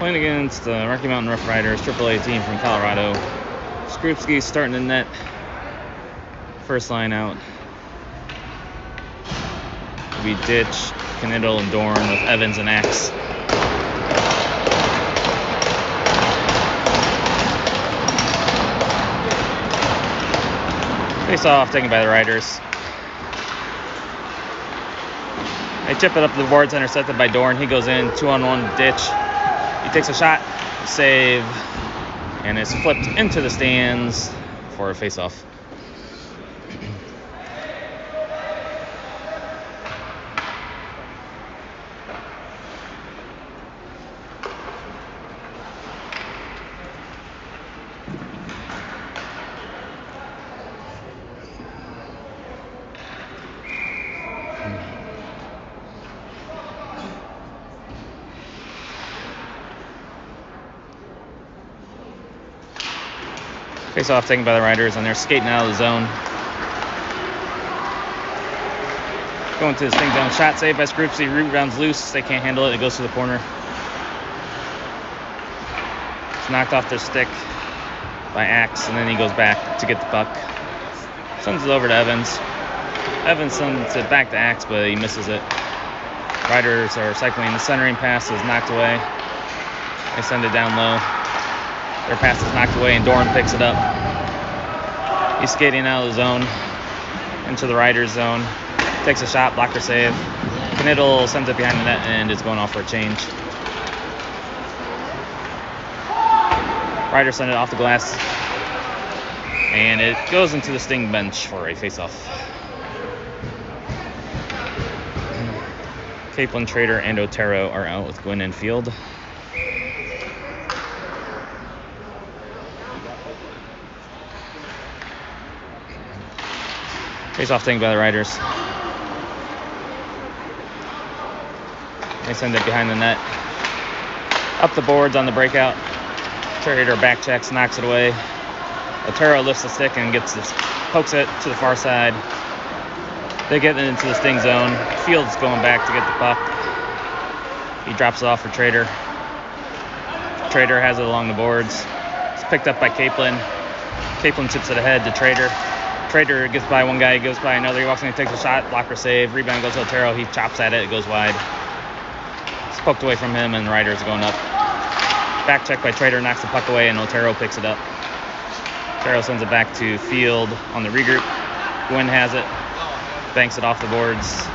Playing against the Rocky Mountain RoughRiders, AAA team from Colorado. Skrupski starting the net. First line out. We ditch Knittel and Dorn with Evans and Axe. Face off taken by the Riders. They chip it up the boards, intercepted by Dorn. He goes in, 2-on-1 ditch. He takes a shot, save, and is flipped into the stands for a face-off. Face off taken by the Riders, and they're skating out of the zone. Going to the sting zone. Shot saved by Skrupski. Rebounds loose. They can't handle it. It goes to the corner. It's knocked off their stick by Axe, and then he goes back to get the puck. Sends it over to Evans. Evans sends it back to Axe, but he misses it. Riders are cycling. The centering pass is knocked away. They send it down low. Their pass is knocked away, and Dorn picks it up. He's skating out of the zone into the Riders zone. Takes a shot, blocker save. Knittel sends it behind the net, and it's going off for a change. Riders send it off the glass, and it goes into the Sting bench for a face-off. Capelin, Trader, and Otero are out with Gwynn and Field. Face-off taken by the Riders. They send it behind the net. Up the boards on the breakout. Trader back checks, knocks it away. Otero lifts the stick and pokes it to the far side. They get it into the Sting zone. Field's going back to get the puck. He drops it off for Trader. Trader has it along the boards. It's picked up by Capelin. Capelin tips it ahead to Trader. Trader gets by one guy, he goes by another. He walks in, he takes a shot, blocker save. Rebound goes to Otero. He chops at it, it goes wide. It's poked away from him, and the Riders are going up. Back check by Trader, knocks the puck away, and Otero picks it up. Otero sends it back to Field on the regroup. Gwynn has it, banks it off the boards.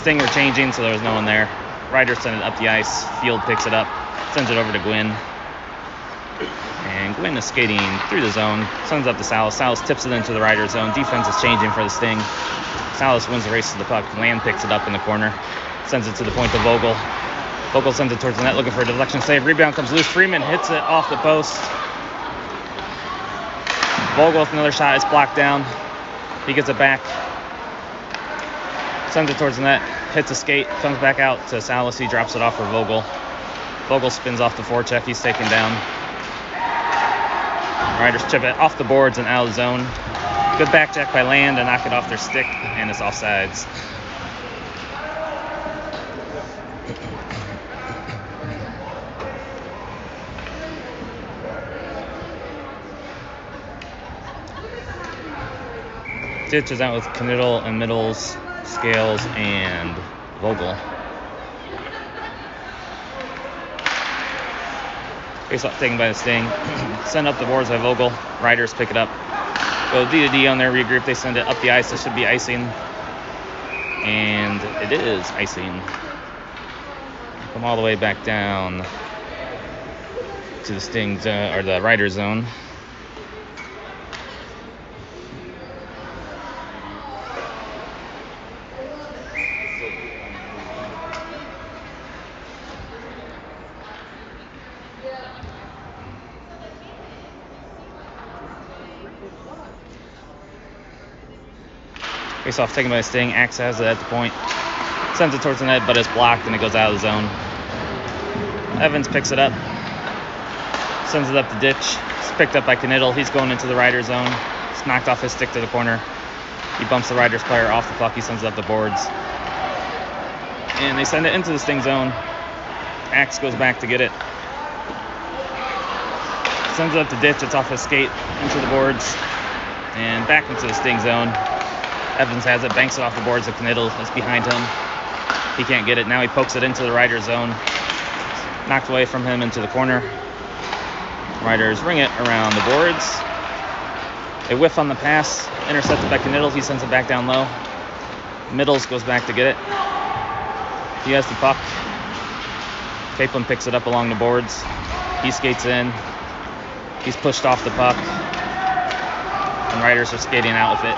Sting were changing, so there was no one there. Riders send it up the ice. Field picks it up, sends it over to Gwynn. And Gwynn is skating through the zone, sends up to Salas. Salas tips it into the Riders zone. Defense is changing for the Sting. Salas wins the race to the puck. Land picks it up in the corner, sends it to the point to Vogel. Vogel sends it towards the net, looking for a deflection save. Rebound comes loose. Freeman hits it off the post. Vogel with another shot. It's blocked down. He gets it back. Sends it towards the net. Hits a skate. Comes back out to Salas. He drops it off for Vogel. Vogel spins off the forecheck. He's taken down. Riders chip it off the boards and out of the zone. Good back check by Land to knock it off their stick, and it's offsides. Ditch is out with Knittel and Middles, Scales, and Vogel. Face-off taken by the Sting. Send up the boards by Vogel. Riders pick it up. Go D to D on their regroup. They send it up the ice. It should be icing. And it is icing. Come all the way back down to the Sting or the Rider zone. Face-off taken by the Sting. Axe has it at the point. Sends it towards the net, but it's blocked, and it goes out of the zone. Evans picks it up. Sends it up the ditch. It's picked up by Knittel. He's going into the Rider zone. It's knocked off his stick to the corner. He bumps the Riders player off the puck. He sends it up the boards. And they send it into the Sting zone. Axe goes back to get it. Sends it up to ditch. It's off his skate into the boards and back into the sting zone. Evans has it, banks it off the boards. The Knittel is behind him. He can't get it. Now he pokes it into the Rider zone. Knocked away from him into the corner. Riders ring it around the boards. They whiff on the pass, intercepted by Knittel. He sends it back down low. Middles goes back to get it. He has the puck. Capelin picks it up along the boards. He skates in. He's pushed off the puck. And Riders are skating out with it.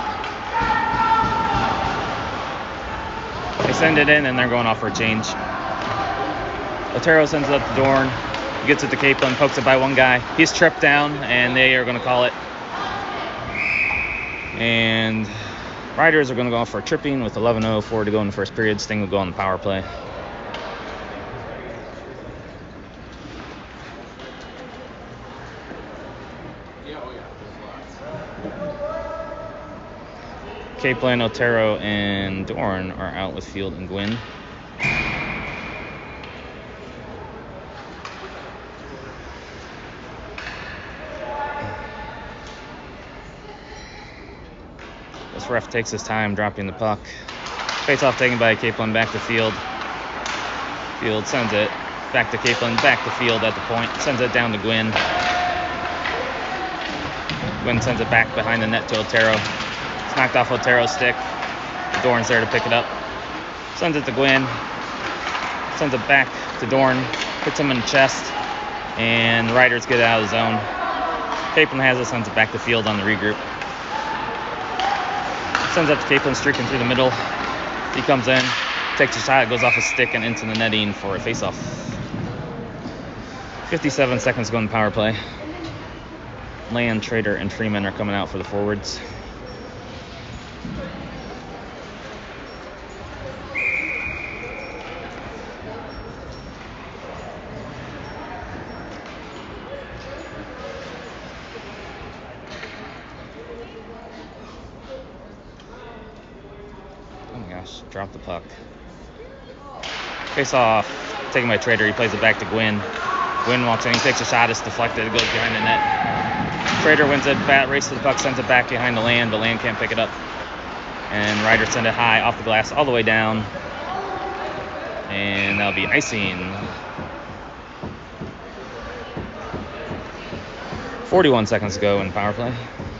They send it in and they're going off for a change. Otero sends it up to Dorn. Gets it to Capelin, pokes it by one guy. He's tripped down and they are going to call it. And Riders are going to go off for tripping with 11:04 to go in the first period. Sting will go on the power play. Capelin, Otero, and Dorn are out with Field and Gwynn. This ref takes his time dropping the puck. Face-off taken by Capelin back to Field. Field sends it back to Capelin, back to Field at the point. Sends it down to Gwynn. Gwynn sends it back behind the net to Otero. It's knocked off Otero's stick. Dorn's there to pick it up. Sends it to Gwynn. Sends it back to Dorn. Hits him in the chest. And Riders get out of the zone. Capelin has it, sends it back to Field on the regroup. Sends up to Capelin, streaking through the middle. He comes in, takes a shot, goes off his stick and into the netting for a face-off. 57 seconds to go in the power play. Land, Trader, and Freeman are coming out for the forwards. Drop the puck. Face off. Taken by Trader. He plays it back to Gwynn. Gwynn walks in. He takes a shot. It's deflected. It goes behind the net. Trader wins it. Bat race to the puck. Sends it back behind the Land, but Land can't pick it up. And Riders send it high off the glass all the way down. And that'll be icing. 41 seconds to go in power play.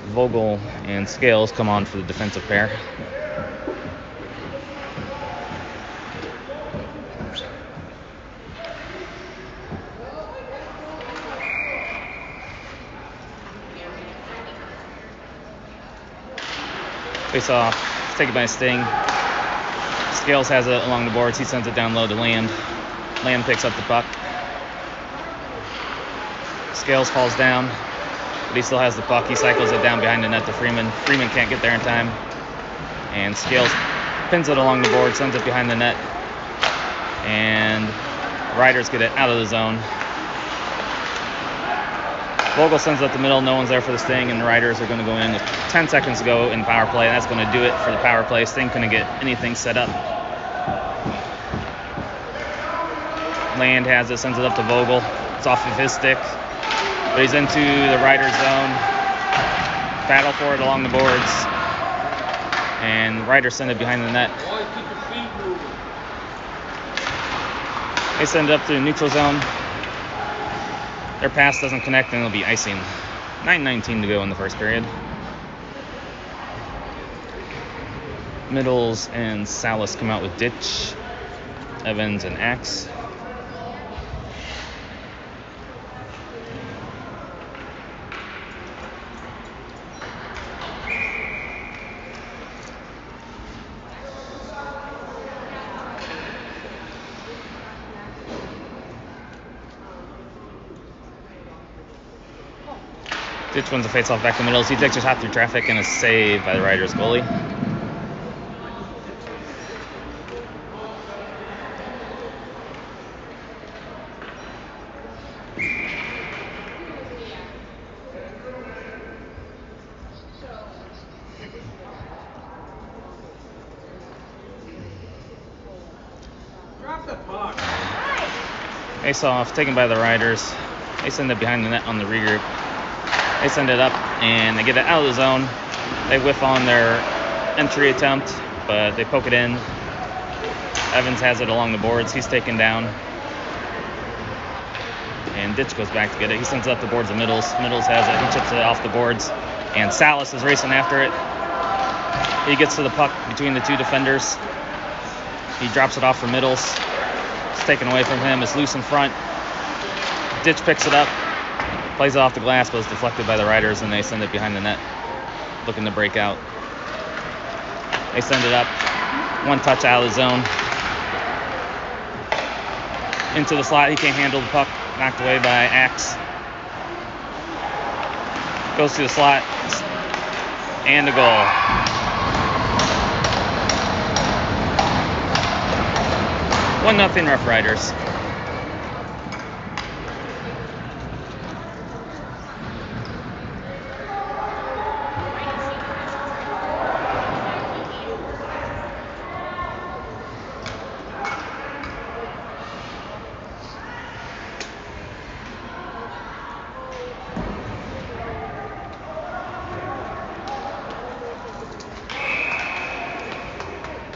Vogel and Scales come on for the defensive pair. Face off, taken by Sting. Scales has it along the boards. He sends it down low to Land. Land picks up the puck. Scales falls down, but he still has the puck. He cycles it down behind the net to Freeman. Freeman can't get there in time. And Scales pins it along the board, sends it behind the net. And Riders get it out of the zone. Vogel sends it up the middle. No one's there for the Sting, and the Riders are going to go in with 10 seconds to go in power play. And that's going to do it for the power play. Sting couldn't get anything set up. Land has it, sends it up to Vogel. It's off of his stick, but he's into the Riders zone. Battle for it along the boards, and Riders send it behind the net. They send it up to the neutral zone. Their pass doesn't connect, and it'll be icing. 9:19 to go in the first period. Middles and Salas come out with Ditch, Evans and Axe. Ditch wins the face-off back to Middles. He takes a shot through traffic and a save by the Riders goalie. Drop the puck. Face-off taken by the Riders. They send it behind the net on the regroup. They send it up, and they get it out of the zone. They whiff on their entry attempt, but they poke it in. Evans has it along the boards. He's taken down. And Ditch goes back to get it. He sends it up the boards to Middles. Middles has it. He chips it off the boards. And Salas is racing after it. He gets to the puck between the two defenders. He drops it off for Middles. It's taken away from him. It's loose in front. Ditch picks it up. Plays it off the glass, but it's deflected by the Riders, and they send it behind the net, looking to break out. They send it up. One touch out of the zone. Into the slot. He can't handle the puck. Knocked away by Axe. Goes to the slot. And a goal. One nothing Rough Riders.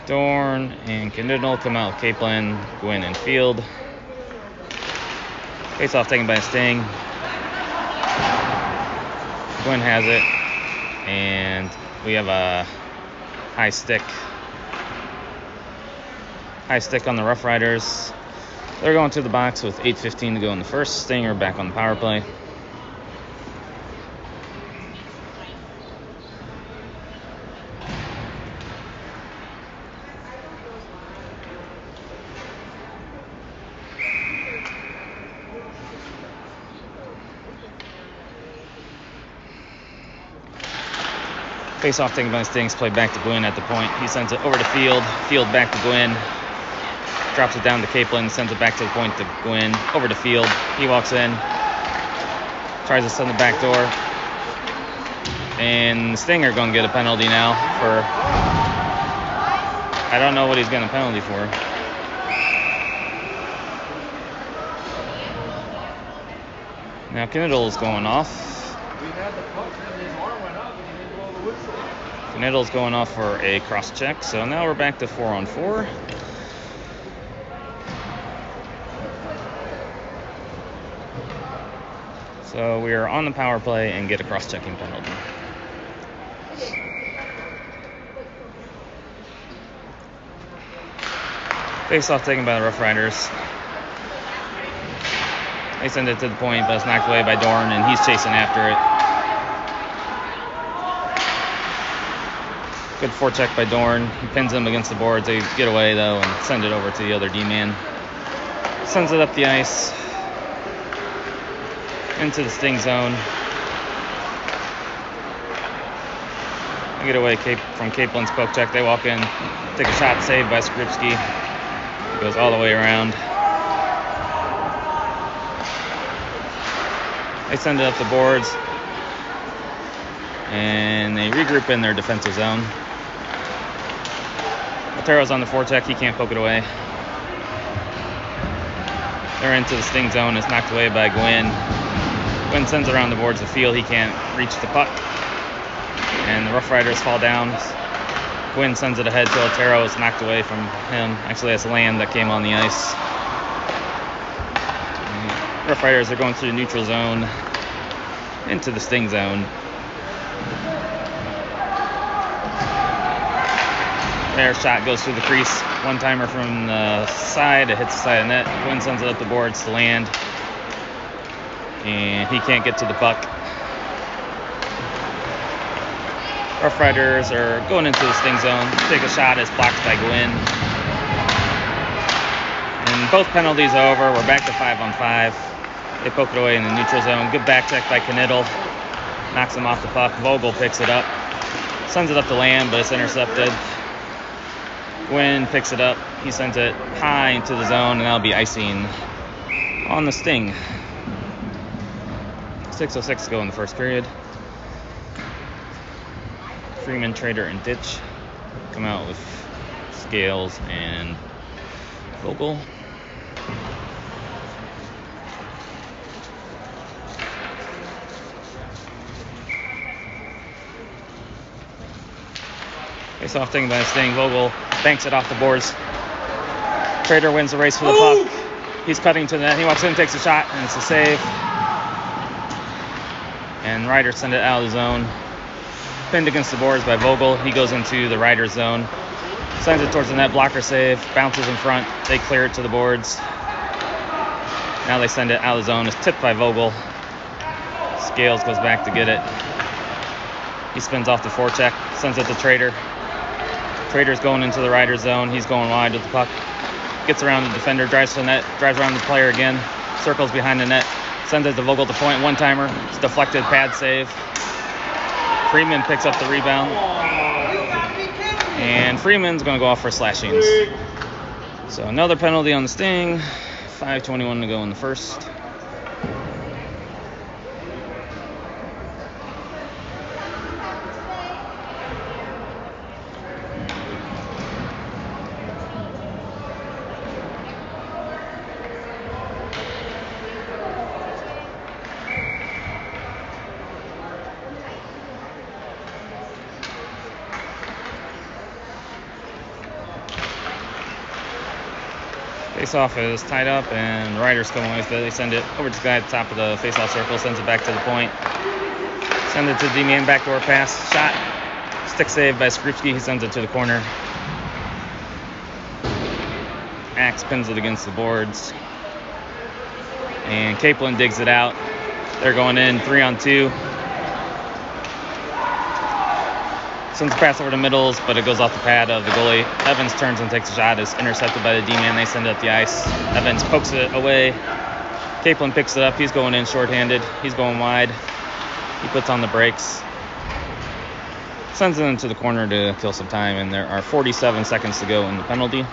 Dorn and Knittel come out with Capelin, Gwynn, and Field. Face off taken by Sting. Gwynn has it, and we have a high stick. High stick on the Rough Riders. They're going to the box with 8:15 to go in the first. Stinger back on the power play. Face-off taken by Stings, played back to Gwynn at the point. He sends it over to Field. Field back to Gwynn. Drops it down to Capelin, sends it back to the point to Gwynn. Over to Field. He walks in. Tries to send the back door. And Stinger going to get a penalty now for... I don't know what he's getting a penalty for. Now Knittel is going off. Knittel's going off for a cross check, so now we're back to 4-on-4. So we are on the power play and get a cross-checking penalty. Face-off taken by the Rough Riders. They send it to the point, but it's knocked away by Dorn, and he's chasing after it. Good forecheck by Dorn. He pins him against the boards. They get away, though, and send it over to the other D-man. Sends it up the ice. Into the Sting zone. They get away from Capelin's poke check. They walk in. Take a shot, saved by Skripski. Goes all the way around. They send it up the boards. And they regroup in their defensive zone. Otero's on the forecheck. He can't poke it away. They're into the Sting zone. It's knocked away by Gwynn. Gwynn sends it around the boards of the field. He can't reach the puck. And the Rough Riders fall down. Gwynn sends it ahead to Otero. It's knocked away from him. Actually, that's Land that came on the ice. And Rough Riders are going through the neutral zone into the Sting zone. Their shot goes through the crease. One-timer from the side. It hits the side of the net. Gwynn sends it up the boards to Land. And he can't get to the puck. Rough Riders are going into the Sting zone. Take a shot. It's blocked by Gwynn. And both penalties are over. We're back to 5-on-5. They poke it away in the neutral zone. Good back check by Knittel. Knocks him off the puck. Vogel picks it up. Sends it up to Land, but it's intercepted. Gwynn picks it up. He sends it high into the zone, and that'll be icing on the Sting. 6:06 to go in the first period. Freeman, Trader, and Ditch come out with Scales and Vogel. Face off taken by the Sting. Vogel banks it off the boards. Trader wins the race for the puck. He's cutting to the net. He walks in, takes a shot, and it's a save. And Riders send it out of the zone. Pinned against the boards by Vogel. He goes into the Riders zone. Sends it towards the net. Blocker save. Bounces in front. They clear it to the boards. Now they send it out of the zone. It's tipped by Vogel. Scales goes back to get it. He spins off the forecheck. Sends it to Trader. Trader's going into the Riders zone. He's going wide with the puck. Gets around the defender. Drives to the net. Drives around the player again. Circles behind the net. Sends it to Vogel to point. One-timer. It's deflected. Pad save. Freeman picks up the rebound. And Freeman's going to go off for slashings. So another penalty on the Sting. 5:21 to go in the first. Face-off is tied up, and the Riders come away with it. They send it over to the guy at the top of the face-off circle, sends it back to the point. Send it to D-Man, backdoor pass, shot. Stick save by Skrupski. He sends it to the corner. Axe pins it against the boards. And Capelin digs it out. They're going in 3-on-2. Sends the pass over to Middles, but it goes off the pad of the goalie. Evans turns and takes a shot. It's intercepted by the D-man. They send it up the ice. Evans pokes it away. Capelin picks it up. He's going in shorthanded. He's going wide. He puts on the brakes. Sends it into the corner to kill some time, and there are 47 seconds to go in the penalty.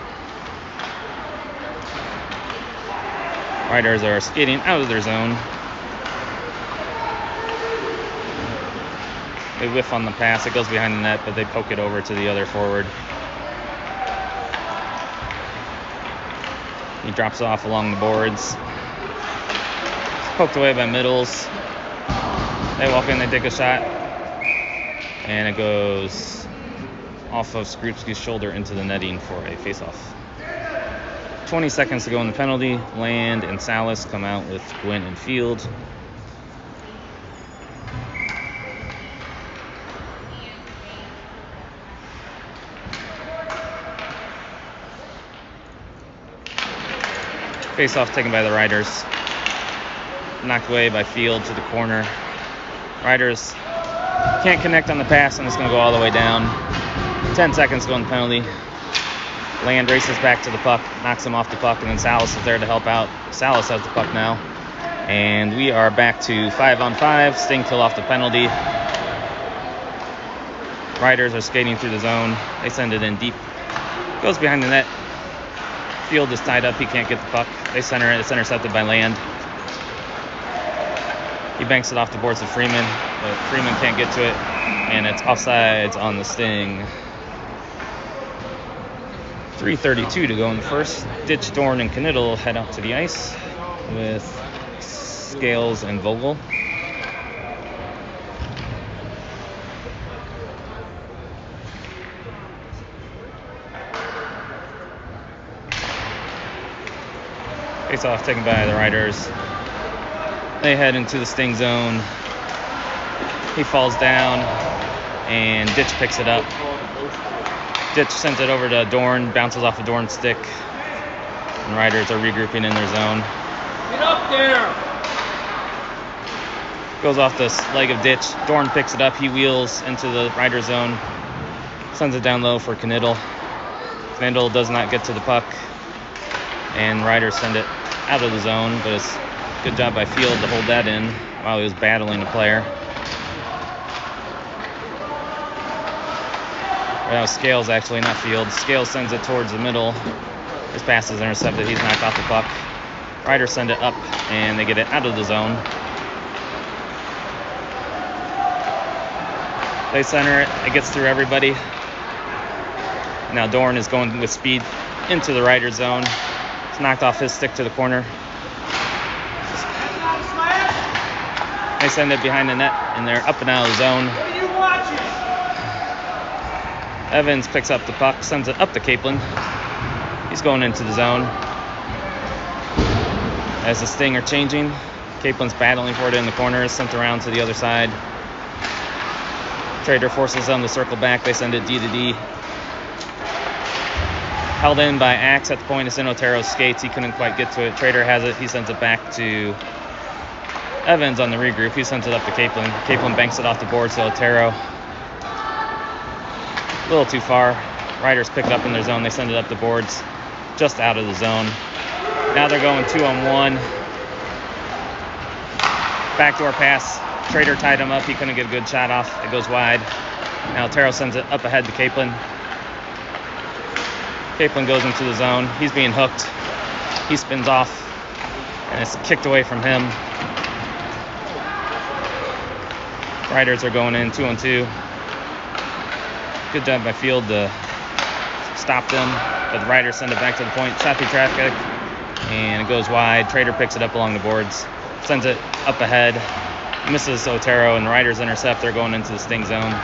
Riders are skating out of their zone. They whiff on the pass. It goes behind the net, but they poke it over to the other forward. He drops off along the boards. It's poked away by Middles. They walk in, they take a shot. And it goes off of Skrupski's shoulder into the netting for a face-off. 20 seconds to go in the penalty. Land and Salas come out with Gwynn and Field. Face-off taken by the Riders. Knocked away by Field to the corner. Riders can't connect on the pass, and it's going to go all the way down. 10 seconds to go in the penalty. Land races back to the puck, knocks him off the puck, and then Salas is there to help out. Salas has the puck now. And we are back to 5-on-5. Sting kill off the penalty. Riders are skating through the zone. They send it in deep. Goes behind the net. Field is tied up. He can't get the puck. They center it. It's intercepted by Land. He banks it off the boards of Freeman, but Freeman can't get to it, and it's offsides on the Sting. 3:32 to go in the first. Ditch, Dorn, and Knittel head out to the ice with Scales and Vogel. Face-off taken by the Riders. They head into the Sting zone. He falls down, and Ditch picks it up. Ditch sends it over to Dorn, bounces off a Dorn stick, and Riders are regrouping in their zone. Get up there! Goes off the leg of Ditch. Dorn picks it up. He wheels into the Rider zone, sends it down low for Knittel. Knittel does not get to the puck, and Riders send it out of the zone, but it's good job by Field to hold that in while he was battling a player. That was Scales, actually, not Field. Scales sends it towards the middle. His pass is intercepted. He's knocked off the puck. Riders send it up, and they get it out of the zone. They center it. It gets through everybody. Now Dorn is going with speed into the Rider zone. It's knocked off his stick to the corner. They send it behind the net, and they're up and out of the zone. What are you watching? Evans picks up the puck, sends it up to Capelin. He's going into the zone. As the Sting are changing, Caplin's battling for it in the corners, sent around to the other side. Trader forces them to circle back. They send it D to D. Held in by Axe at the point. It's in Otero's skates. He couldn't quite get to it. Trader has it. He sends it back to Evans on the regroup. He sends it up to Capelin. Capelin banks it off the board to Otero. A little too far. Riders pick it up in their zone. They send it up the boards, just out of the zone. Now they're going 2-on-1. Backdoor pass. Trader tied him up. He couldn't get a good shot off. It goes wide. Now Otero sends it up ahead to Capelin. Capelin goes into the zone. He's being hooked. He spins off, and it's kicked away from him. Riders are going in 2-on-2. Good job by Field to stop them, but the Riders send it back to the point. Shot through traffic, and it goes wide. Trader picks it up along the boards, sends it up ahead, misses Otero, and the Riders intercept. They're going into the Sting zone.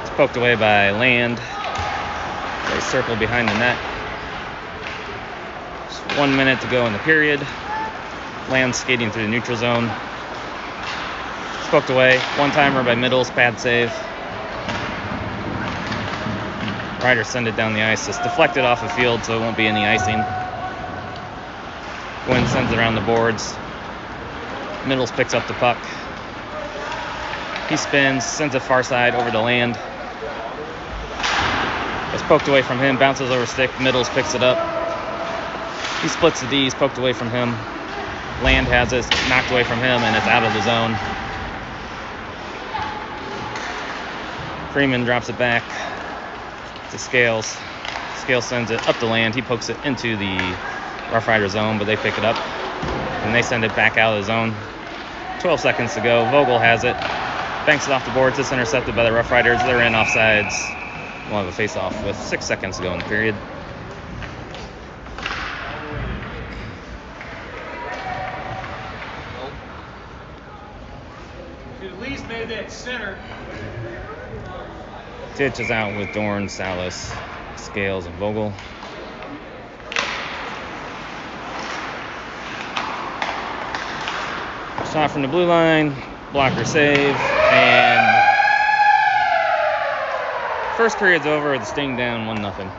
It's poked away by Land. They circle behind the net. Just 1 minute to go in the period. Land skating through the neutral zone. It's poked away. One-timer by Middles, pad save. Riders send it down the ice. It's deflected off the field, so it won't be any icing. Gwynn sends it around the boards. Middles picks up the puck. He spins, sends it far side over to Land. It's poked away from him, bounces over stick. Middles picks it up. He splits the D. He's poked away from him. Land has it, knocked away from him, and it's out of the zone. Freeman drops it back to Scales. Scales sends it up to Land. He pokes it into the RoughRider zone, but they pick it up, and they send it back out of the zone. 12 seconds to go. Vogel has it. Banks it off the boards. It's intercepted by the RoughRiders. They're in offsides. We'll have a face-off with 6 seconds to go in the period. At least made that center. Ditch is out with Dorn, Salas, Scales, and Vogel. Shot from the blue line, blocker save, and first period's over. The Sting down 1-0.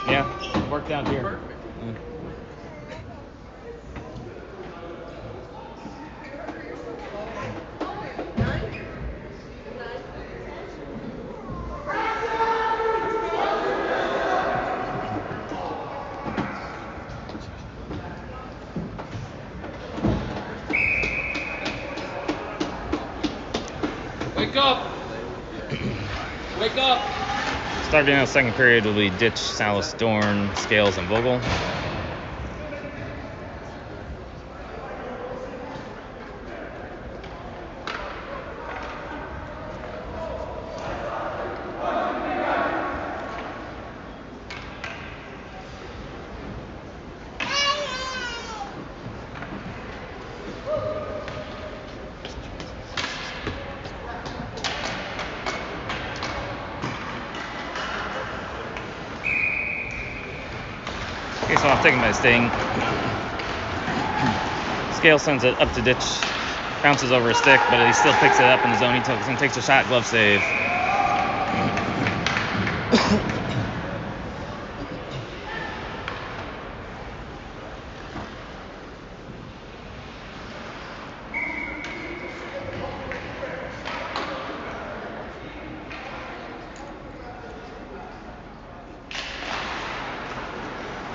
Yeah, worked out here. Perfect. Yeah. Wake up! Wake up! Starting out the second period will be Ditch, Salas, Dorn, Scales, and Vogel. Okay, so off taken by Sting. Scale sends it up to Ditch. Bounces over a stick, but he still picks it up in the zone. He takes a shot, glove save.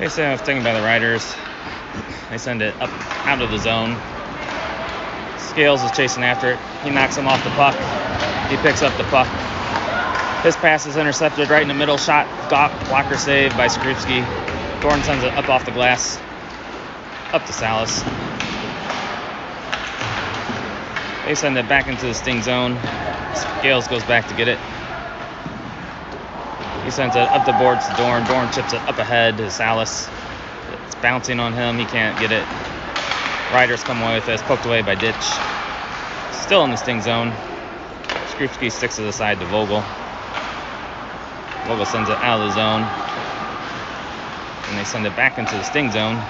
Face-off taken by the Riders. They send it up out of the zone. Scales is chasing after it. He knocks him off the puck. He picks up the puck. His pass is intercepted right in the middle. Shot, blocker save by Skrupski. Dorn sends it up off the glass, up to Salas. They send it back into the Sting zone. Scales goes back to get it. He sends it up the boards to Dorn. Dorn chips it up ahead to Salas. It's bouncing on him. He can't get it. Riders come away with this. Poked away by Ditch. Still in the Sting zone. Skrupski sticks to the side to Vogel. Vogel sends it out of the zone. And they send it back into the Sting zone.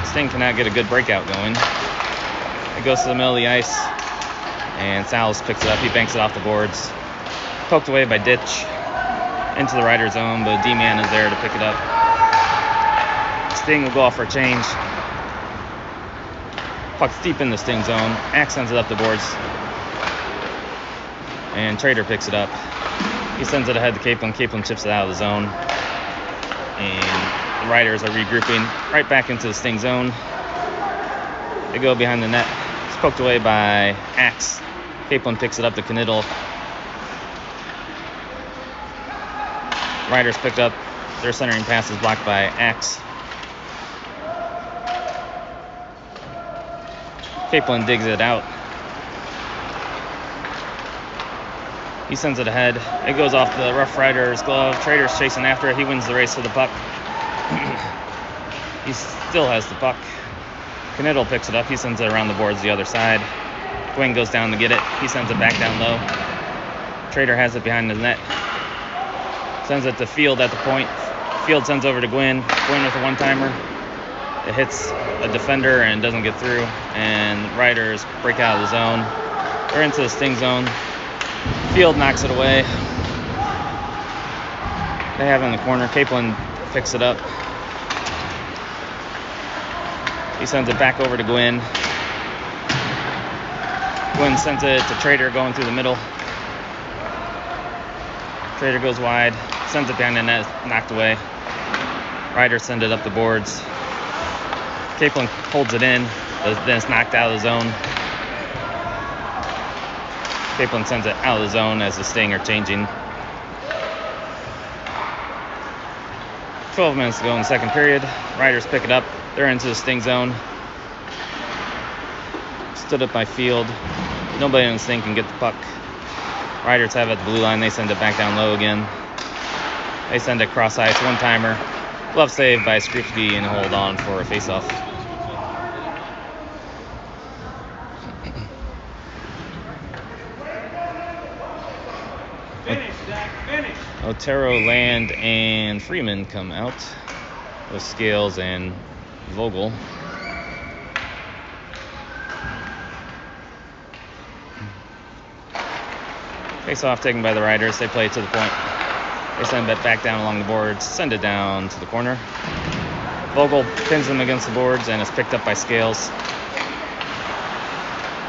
Sting cannot get a good breakout going. It goes to the middle of the ice. And Salas picks it up. He banks it off the boards. Poked away by Ditch. Into the Rider zone, but D-Man is there to pick it up. Sting will go off for a change. Puck's deep in the Sting zone. Axe sends it up the boards. And Trader picks it up. He sends it ahead to Capelin. Capelin chips it out of the zone. And the Riders are regrouping right back into the Sting zone. They go behind the net. It's poked away by Axe. Capelin picks it up to Knittel. Riders picked up. Their centering pass is blocked by Axe. Capelin digs it out. He sends it ahead. It goes off the RoughRiders glove. Trader's chasing after it. He wins the race to the puck. He still has the puck. Knittel picks it up. He sends it around the boards the other side. Gwyn goes down to get it. He sends it back down low. Trader has it behind the net. Sends it to Field at the point. Field sends over to Gwyn. Gwyn with a one-timer. It hits a defender and doesn't get through. And Riders break out of the zone. They're into the Sting zone. Field knocks it away. They have it in the corner. Capelin picks it up. He sends it back over to Gwyn. Gwyn sends it to Trader going through the middle. Trader goes wide. Sends it behind the net. Knocked away. Riders send it up the boards. Capelin holds it in, but then it's knocked out of the zone. Capelin sends it out of the zone as the Sting are changing. 12 minutes to go in the second period. Riders pick it up. They're into the Sting zone. Stood up by Field. Nobody in the Sting can get the puck. Riders have it at the blue line. They send it back down low again. They send it cross ice. One-timer. Glove save by Skrupski and hold on for a face-off. Finish, Zach, finish. Otero, Land, and Freeman come out with Scales and Vogel. Face-off taken by the Riders. They play it to the point. They send it back down along the boards. Send it down to the corner. Vogel pins him against the boards and is picked up by Scales.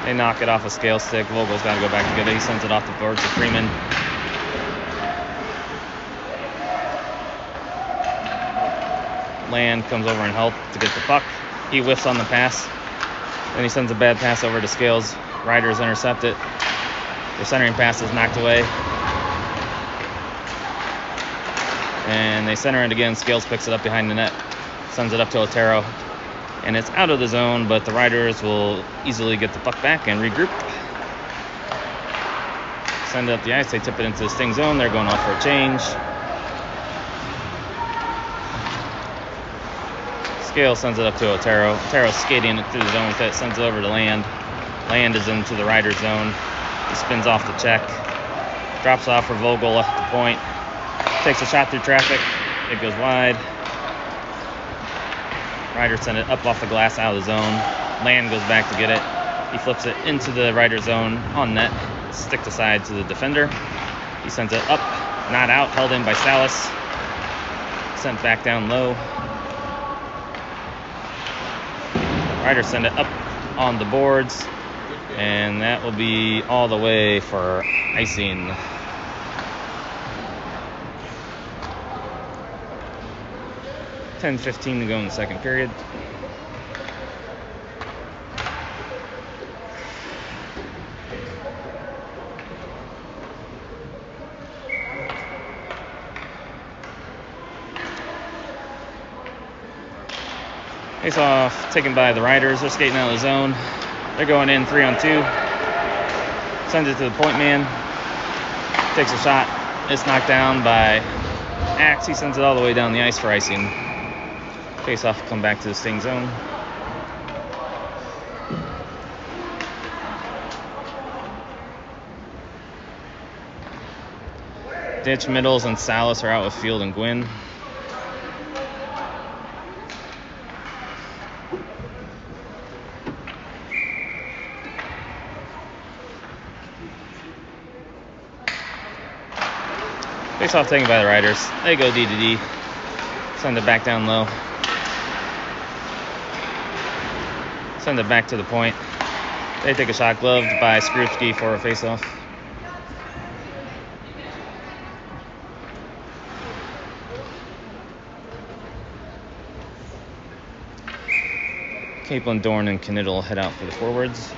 They knock it off a Scales stick. Vogel's got to go back to get it. He sends it off the boards to Freeman. Land comes over and helps to get the puck. He whiffs on the pass. Then he sends a bad pass over to Scales. Riders intercept it. The centering pass is knocked away. And they center it again. Scales picks it up behind the net. Sends it up to Otero. And it's out of the zone, but the Riders will easily get the puck back and regroup. Send it up the ice. They tip it into the Sting zone. They're going off for a change. Scales sends it up to Otero. Otero's skating it through the zone with it. Sends it over to Land. Land is into the Riders zone. He spins off the check. Drops off for Vogel at the point. Takes a shot through traffic. It goes wide. Riders send it up off the glass out of the zone. Land goes back to get it. He flips it into the Rider zone on net. Stick to side to the defender. He sends it up, not out, held in by Salas. Sent back down low. Riders send it up on the boards. And that will be all the way for icing. 10:15 to go in the second period. Face off taken by the Riders. They're skating out of the zone. They're going in 3-on-2. Sends it to the point man. Takes a shot. It's knocked down by Axe. He sends it all the way down the ice for icing. Face off, come back to the Sting zone. Ditch, Middles, and Salas are out with Field and Gwynn. Face off taken by the Riders. They go D to D. Send it back down low. Send it back to the point. They take a shot, gloved by Skrupski for a face-off. Capelin, Dorn, and Knittel head out for the forwards.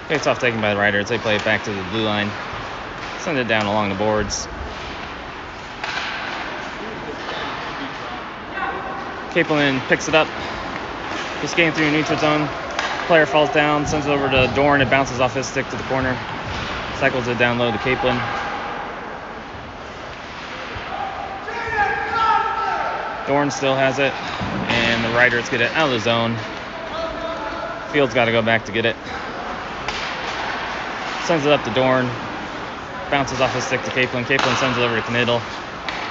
Face off taken by the Riders. They play it back to the blue line. Send it down along the boards. Capelin picks it up. He's skating through neutral zone. Player falls down, sends it over to Dorn. It bounces off his stick to the corner. Cycles it down low to Capelin. Dorn still has it, and the Riders get it out of the zone. Field's got to go back to get it. Sends it up to Dorn. Bounces off his stick to Capelin. Capelin sends it over to Knittel.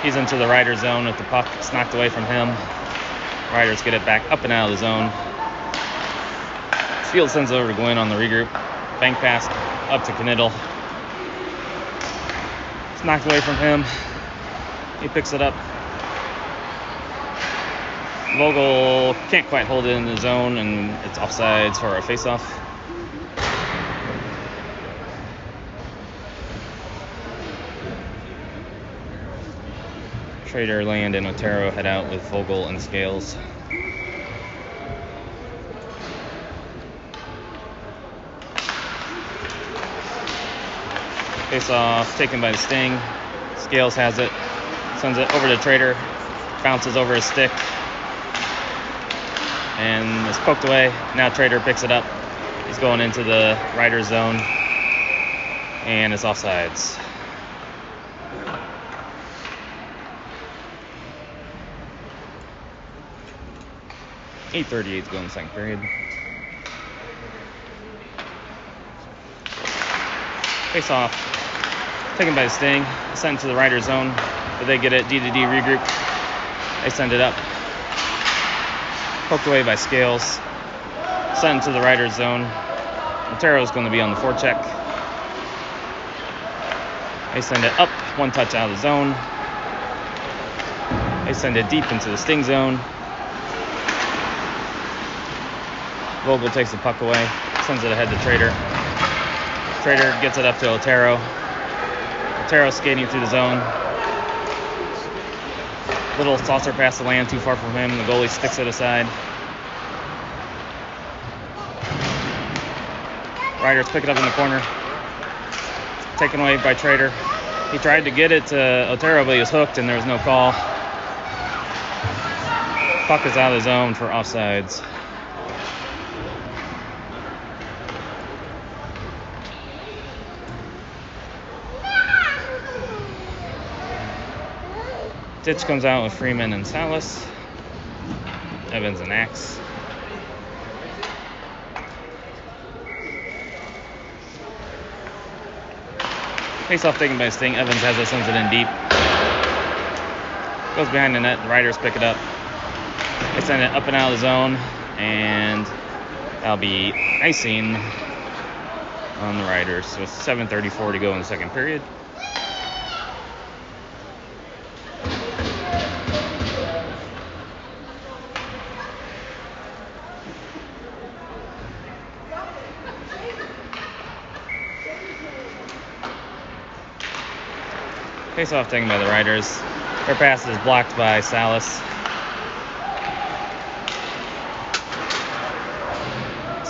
He's into the Riders zone with the puck. It's knocked away from him. Riders get it back up and out of the zone. Field sends it over to Gwynn on the regroup. Bank pass up to Knittel. It's knocked away from him. He picks it up. Vogel can't quite hold it in the zone, and it's offsides for a face-off. Trader, Land, and Otero head out with Vogel and Scales. Face off taken by the Sting. Scales has it. Sends it over to Trader. Bounces over his stick. And is poked away. Now Trader picks it up. He's going into the Riders zone. And it's offsides. .8:38 to go in the second period. Face off. Taken by the Sting. Sent to the Riders zone. But they get it. D to D regroup. They send it up. Poked away by Scales. Sent to the Riders zone. Otero's going to be on the forecheck. They send it up. One touch out of the zone. They send it deep into the Sting zone. Vogel takes the puck away, sends it ahead to Trader. Trader gets it up to Otero. Otero skating through the zone. Little saucer pass to Land, too far from him. The goalie sticks it aside. Riders pick it up in the corner. Taken away by Trader. He tried to get it to Otero, but he was hooked and there was no call. Puck is out of the zone for offsides. Ditch comes out with Freeman and Salas. Evans and Axe. Face off taken by Sting. Evans has it, sends it in deep. Goes behind the net. The Riders pick it up. They send it up and out of the zone. And that'll be icing on the Riders with 7:34 to go in the second period. Face-off taken by the Riders. Their pass is blocked by Salas.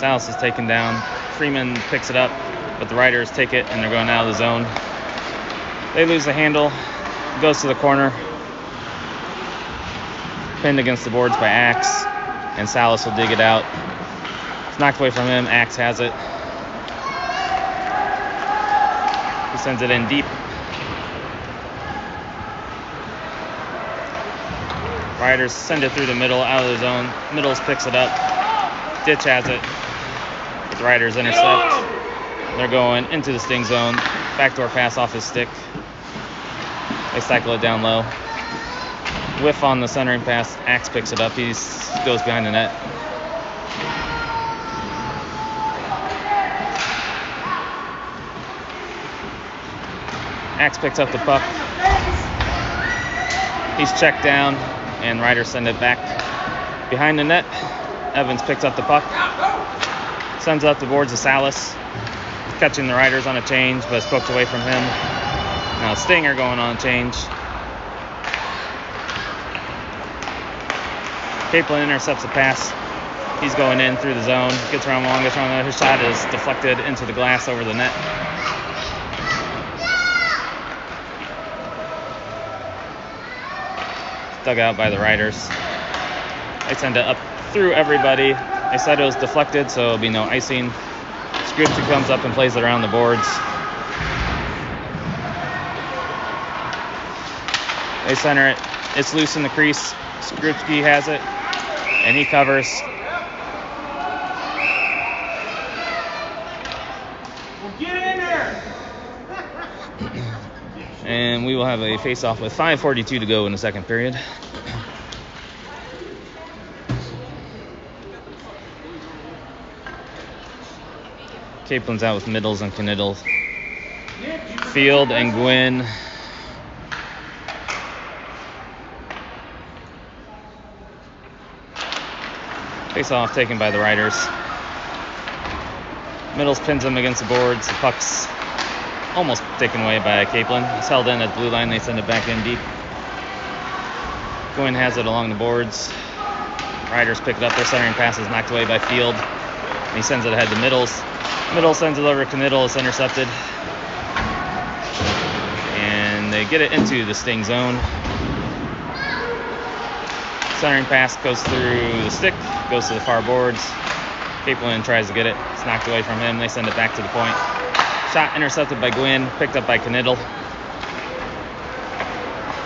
Salas is taken down. Freeman picks it up, but the Riders take it and they're going out of the zone. They lose the handle. It goes to the corner. Pinned against the boards by Axe, and Salas will dig it out. It's knocked away from him. Axe has it. He sends it in deep. Riders send it through the middle, out of the zone. Middles picks it up. Ditch has it. The Riders intercept. They're going into the sting zone. Backdoor pass off his stick. They cycle it down low. Whiff on the centering pass. Axe picks it up. He goes behind the net. Axe picks up the puck. He's checked down, and Riders send it back behind the net. Evans picks up the puck. Sends it up the boards to Salas. Catching the Riders on a change, but it's poked away from him. Now Stinger going on a change. Capelin intercepts the pass. He's going in through the zone. Gets around one, gets around the other. His shot is deflected into the glass over the net. Dug out by the Riders. They send it up through everybody. They said it was deflected, so it'll be no icing. Skrupski comes up and plays it around the boards. They center it. It's loose in the crease. Skrupski has it, and he covers. Well, get in there! And we will have a face-off with 5:42 to go in the second period. Caplin's out with Middles and Kniddle. Field and Gwynn. Face-off taken by the Riders. Middles pins him against the boards. The puck's almost taken away by Capelin. It's held in at the blue line. They send it back in deep. Gwynn has it along the boards. Riders pick it up. Their centering pass is knocked away by Field. And he sends it ahead to Middles. Middles sends it over to Kniddle. It's intercepted. And they get it into the sting zone. Centering pass goes through the stick, goes to the far boards. Capelin tries to get it. It's knocked away from him. They send it back to the point. Shot intercepted by Gwynn, picked up by Kniddle.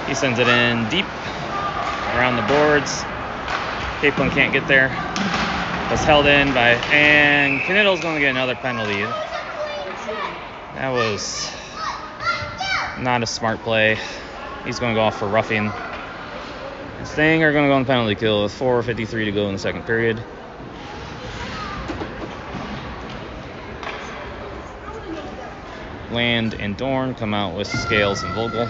He sends it in deep around the boards. Capelin can't get there. Was held in by, and Kniddle's going to get another penalty. That was not a smart play. He's going to go off for roughing. Sting are going to go on the penalty kill with 4:53 to go in the second period. Land and Dorn come out with Scales and Vogel.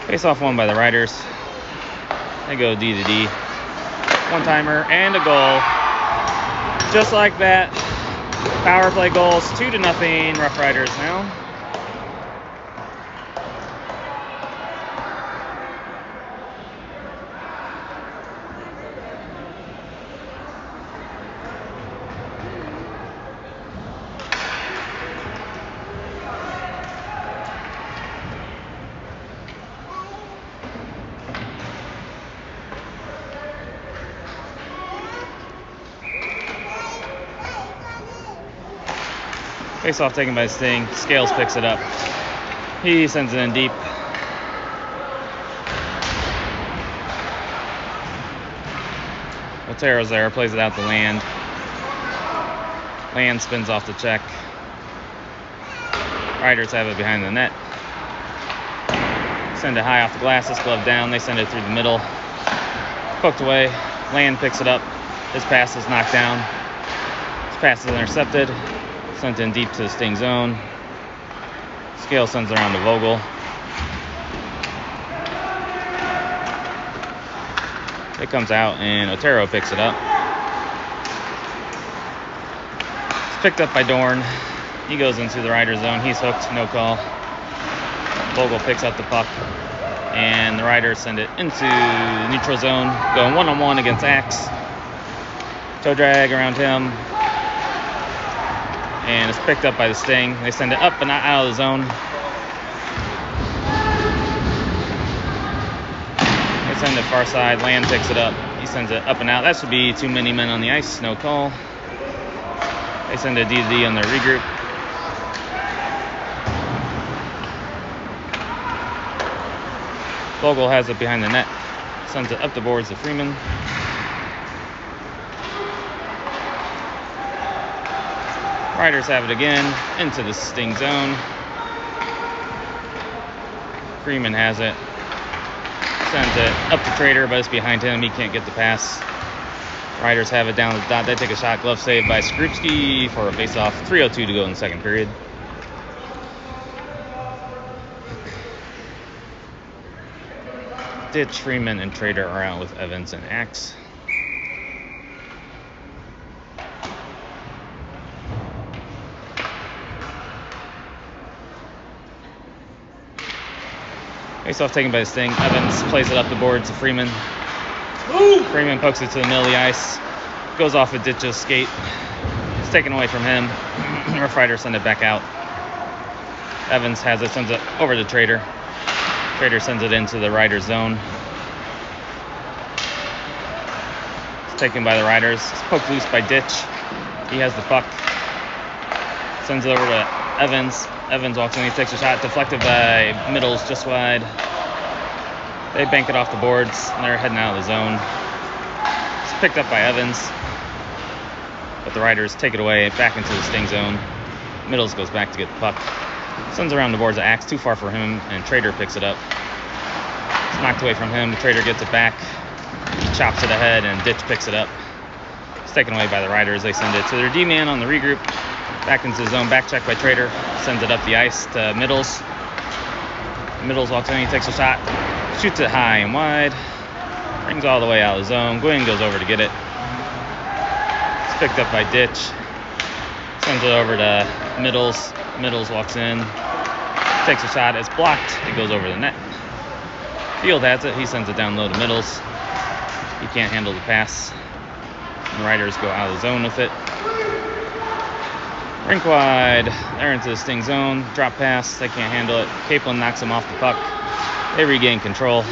Face-off won by the Riders. They go D to D. One-timer and a goal. Just like that. Power play goals, 2-0. RoughRiders now. Face-off taken by Sting. Scales picks it up. He sends it in deep. Otero's there, plays it out to Land. Land spins off the check. Riders have it behind the net. Send it high off the glass, this glove down. They send it through the middle. Poked away. Land picks it up. His pass is knocked down. His pass is intercepted. Sent in deep to the Sting zone. Scale sends around to Vogel. It comes out, and Otero picks it up. It's picked up by Dorn. He goes into the rider zone. He's hooked, no call. Vogel picks up the puck, and the Riders send it into the neutral zone, going one-on-one against Axe. Toe drag around him, and it's picked up by the Sting. They send it up but not out of the zone. They send it far side. Land picks it up. He sends it up and out. That should be too many men on the ice. No call. They send a D-to-D on their regroup. Vogel has it behind the net. Sends it up the boards to Freeman. Riders have it again into the Sting zone. Freeman has it. Sends it up to Trader, but it's behind him. He can't get the pass. Riders have it down the dot. They take a shot. Glove saved by Skrupski for a face-off. 3:02 to go in the second period. Ditch, Freeman, and Trader are out with Evans and Axe. Face-off taken by the Sting. Evans plays it up the boards to Freeman. Freeman pokes it to the middle of the ice. Goes off of Ditch's skate. It's taken away from him. RoughRiders send it back out. Evans has it, sends it over to Trader. Trader sends it into the Riders zone. It's taken by the Riders. It's poked loose by Ditch. He has the puck. Sends it over to Evans. Evans walks in, he takes a shot, deflected by Middles just wide. They bank it off the boards, and they're heading out of the zone. It's picked up by Evans, but the Riders take it away, back into the Sting zone. Middles goes back to get the puck. Sends around the boards of Axe, too far for him, and Trader picks it up. It's knocked away from him, the Trader gets it back, chops it ahead, and Ditch picks it up. It's taken away by the Riders, they send it to their D-man on the regroup. Back into the zone, back check by Trader. Sends it up the ice to Middles. Middles walks in, he takes a shot. Shoots it high and wide. Brings all the way out of the zone. Gwynn goes over to get it. It's picked up by Ditch. Sends it over to Middles. Middles walks in. Takes a shot. It's blocked. It goes over the net. Field has it. He sends it down low to Middles. He can't handle the pass. And the Riders go out of the zone with it. Rink wide, they're into the Sting zone, drop pass, they can't handle it. Capelin knocks him off the puck. They regain control.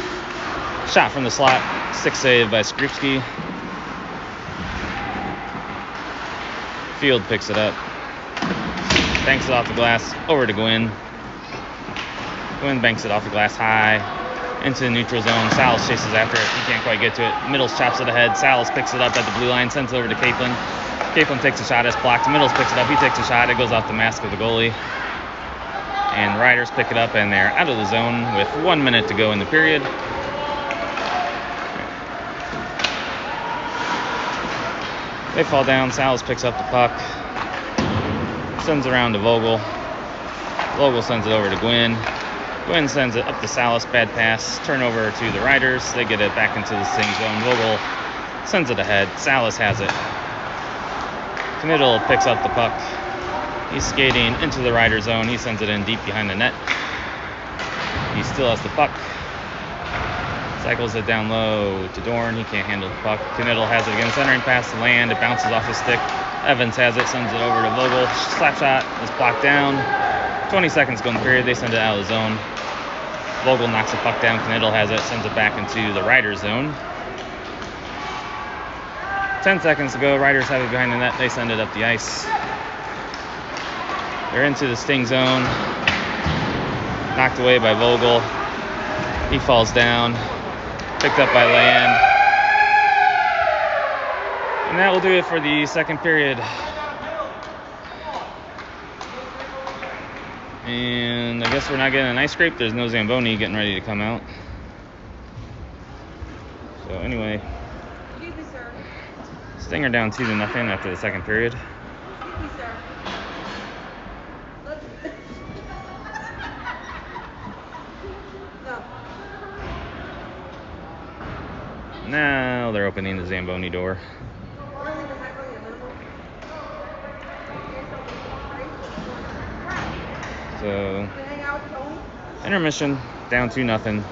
Shot from the slot, stick save by Skrupski. Field picks it up. Banks it off the glass, over to Gwynn. Gwynn banks it off the glass high, into the neutral zone. Salas chases after it, he can't quite get to it. Middles chops it ahead, Salas picks it up at the blue line, sends it over to Capelin. Capelin takes a shot, it's blocked. Middles picks it up, he takes a shot, it goes off the mask of the goalie. And Riders pick it up, and they're out of the zone with 1 minute to go in the period. They fall down, Salas picks up the puck, sends it around to Vogel. Vogel sends it over to Gwynn. Gwynn sends it up to Salas, bad pass, turnover to the Riders. They get it back into the Sting zone. Vogel sends it ahead, Salas has it. Kniddle picks up the puck. He's skating into the Rider zone. He sends it in deep behind the net. He still has the puck. Cycles it down low to Dorn. He can't handle the puck. Kniddle has it again. Centering pass to Land. It bounces off his stick. Evans has it. Sends it over to Vogel. Slap shot is blocked down. 20 seconds go in the period. They send it out of the zone. Vogel knocks the puck down. Kniddle has it. Sends it back into the Rider zone. 10 seconds to go. Riders have it behind the net. They send it up the ice. They're into the Sting zone. Knocked away by Vogel. He falls down. Picked up by Land. And that will do it for the second period. And I guess we're not getting an ice scrape. There's no Zamboni getting ready to come out. So anyway. Sting are down 2-0 after the second period. Now they're opening the Zamboni door. So, intermission, down 2-0.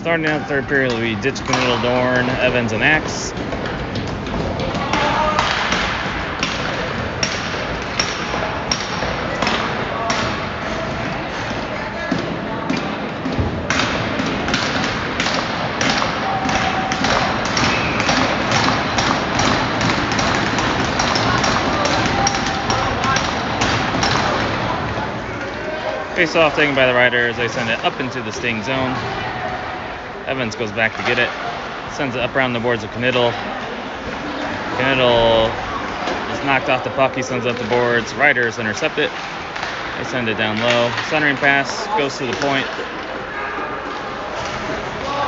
Starting out the third period, we ditch Knittel, Dorn, Evans, and Axe. Face off taken by the Riders. They send it up into the Sting zone. Evans goes back to get it. Sends it up around the boards of Knittel. Knittel is knocked off the puck. He sends it up the boards. Riders intercept it. They send it down low. Centering pass goes to the point.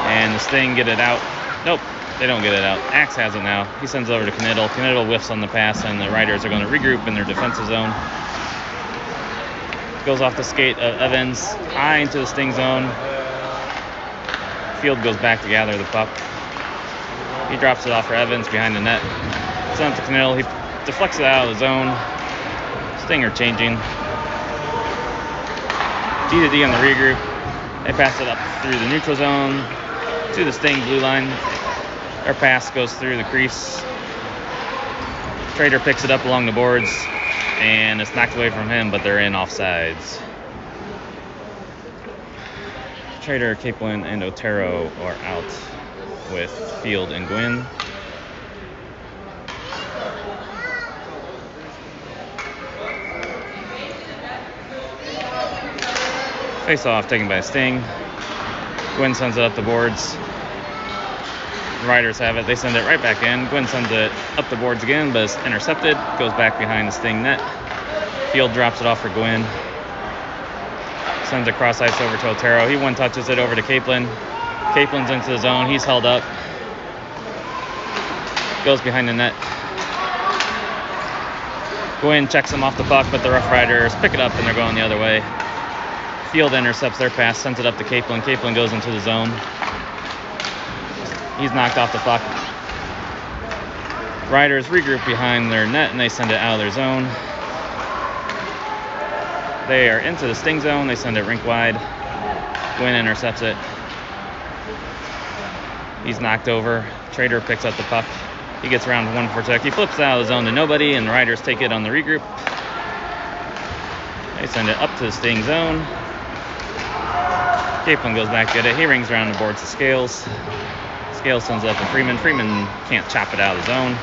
And the Sting get it out. Nope, they don't get it out. Axe has it now. He sends it over to Knittel. Knittel whiffs on the pass, and the Riders are going to regroup in their defensive zone. Goes off the skate of Evans, high into the Sting zone. Field goes back to gather the puck. He drops it off for Evans behind the net. Sends it to Knittel. He deflects it out of the zone. Stinger changing. D to D on the regroup. They pass it up through the neutral zone to the Sting blue line. Their pass goes through the crease. Trader picks it up along the boards, and it's knocked away from him, but they're in offsides. Trader, Capelin, and Otero are out with Field and Gwynn. Face off taken by Sting. Gwynn sends it up the boards. The Riders have it. They send it right back in. Gwynn sends it up the boards again, but it's intercepted. Goes back behind the Sting net. Field drops it off for Gwynn. Sends it cross ice over to Otero. He one touches it over to Capelin. Caplin's into the zone. He's held up. Goes behind the net. Gwynn checks him off the puck, but the RoughRiders pick it up and they're going the other way. Field intercepts their pass, sends it up to Capelin. Capelin goes into the zone. He's knocked off the puck. Riders regroup behind their net and they send it out of their zone. They are into the Sting zone. They send it rink wide. Gwynn intercepts it. He's knocked over. Trader picks up the puck. He gets around one for check. He flips it out of the zone to nobody, and the Riders take it on the regroup. They send it up to the Sting zone. Capelin goes back to get it. He rings around the boards to Scales. Scales sends it up to Freeman. Freeman can't chop it out of the zone.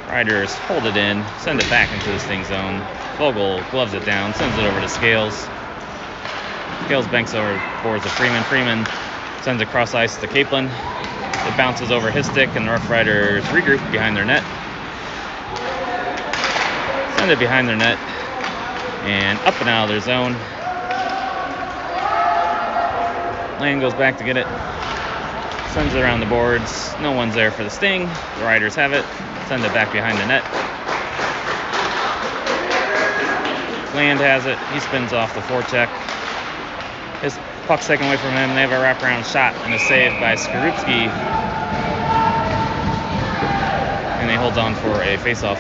Riders hold it in, send it back into the Sting zone. Vogel gloves it down, sends it over to Scales. Scales banks over boards to Freeman. Freeman sends it cross ice to Capelin. It bounces over his stick, and the RoughRiders regroup behind their net. Send it behind their net and up and out of their zone. Land goes back to get it. Sends it around the boards. No one's there for the Sting. The Riders have it. Send it back behind the net. Land has it. He spins off the forecheck. His puck's taken away from him. They have a wraparound shot and a save by Skorupski. And he holds on for a face-off.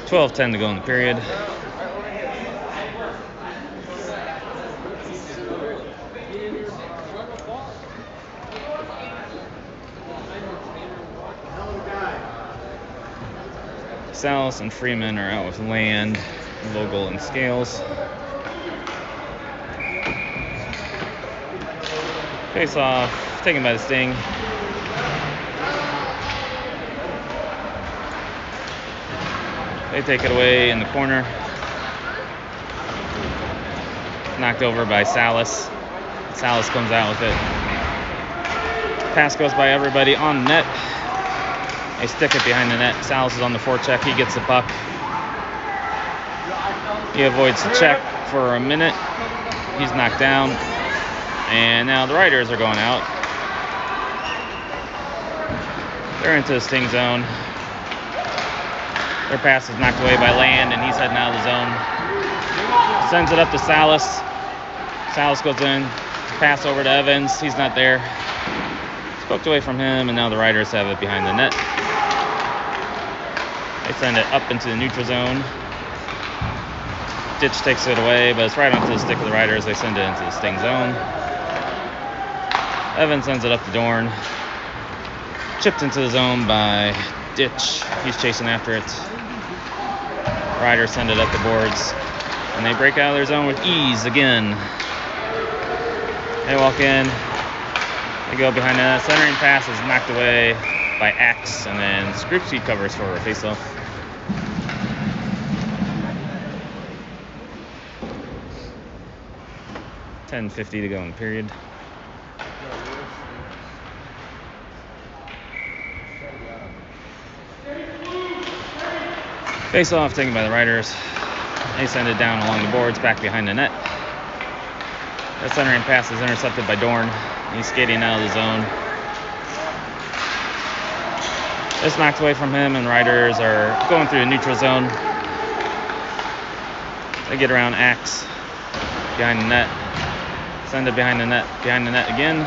$12:10 to go in the period. Salas and Freeman are out with Land, Vogel, and Scales. Face off, taken by the Sting. They take it away in the corner. Knocked over by Salas. Salas comes out with it. Pass goes by everybody on net. They stick it behind the net. Salas is on the forecheck. He gets the puck. He avoids the check for a minute. He's knocked down. And now the Riders are going out. They're into the Sting zone. Their pass is knocked away by Land, and he's heading out of the zone. Sends it up to Salas. Salas goes in. Pass over to Evans. He's not there. It's poked away from him, and now the Riders have it behind the net. They send it up into the neutral zone. Ditch takes it away, but it's right onto the stick of the Riders. They send it into the sting zone. Evans sends it up to Dorn. Chipped into the zone by Ditch. He's chasing after it. Riders send it up the boards. And they break out of their zone with ease again. They walk in. They go behind the net. Centering pass is knocked away by Axe. And then Scripsy covers for a faceoff. $10:50 to go in the period. Face off taken by the Riders. They send it down along the boards, back behind the net. The centering pass is intercepted by Dorn. He's skating out of the zone. It's knocked away from him, and Riders are going through the neutral zone. They get around Axe behind the net. Send it behind the net again.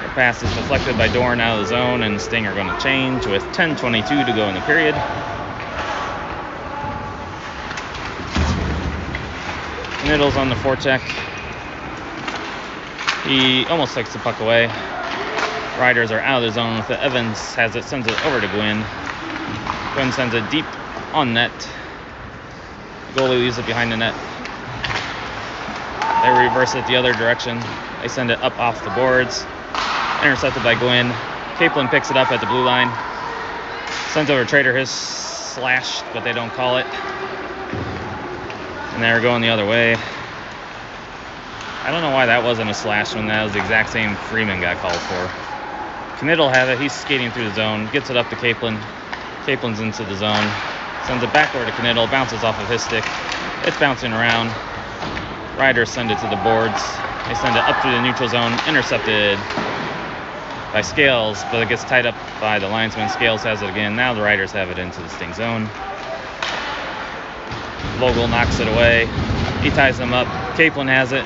The pass is deflected by Dorn out of the zone, and Sting are going to change with 10:22 to go in the period. Knittle's on the forecheck. He almost takes the puck away. Riders are out of the zone with it. Evans has it, sends it over to Gwynn. Gwynn sends it deep on net. Goalie leaves it behind the net. They reverse it the other direction. They send it up off the boards. Intercepted by Gwynn. Kaplan picks it up at the blue line. Sends over Trader. His slashed, but they don't call it. And they're going the other way. I don't know why that wasn't a slash when that was the exact same Freeman got called for. Knittle have it. He's skating through the zone. Gets it up to Kaplan. Kaplan's into the zone. Sends it back over to Knittle. Bounces off of his stick. It's bouncing around. Riders send it to the boards. They send it up through the neutral zone. Intercepted by Scales, but it gets tied up by the linesman. Scales has it again. Now the Riders have it into the sting zone. Vogel knocks it away. He ties them up. Kaplan has it.